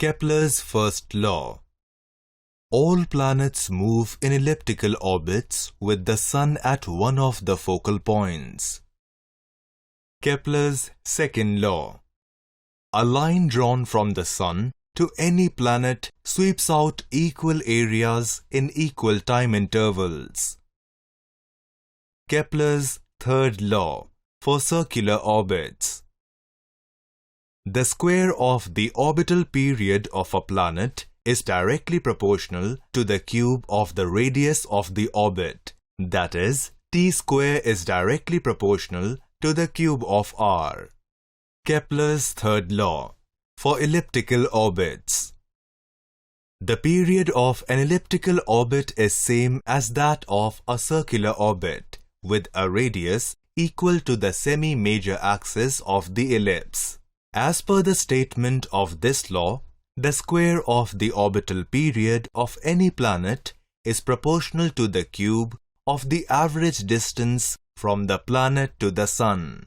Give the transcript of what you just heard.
Kepler's first law. All planets move in elliptical orbits with the Sun at one of the focal points. Kepler's second law. A line drawn from the Sun to any planet sweeps out equal areas in equal time intervals. Kepler's third law for circular orbits. The square of the orbital period of a planet is directly proportional to the cube of the radius of the orbit. That is, t square is directly proportional to the cube of r. Kepler's third law for elliptical orbits. The period of an elliptical orbit is same as that of a circular orbit, with a radius equal to the semi-major axis of the ellipse. As per the statement of this law, the square of the orbital period of any planet is proportional to the cube of the average distance from the planet to the Sun.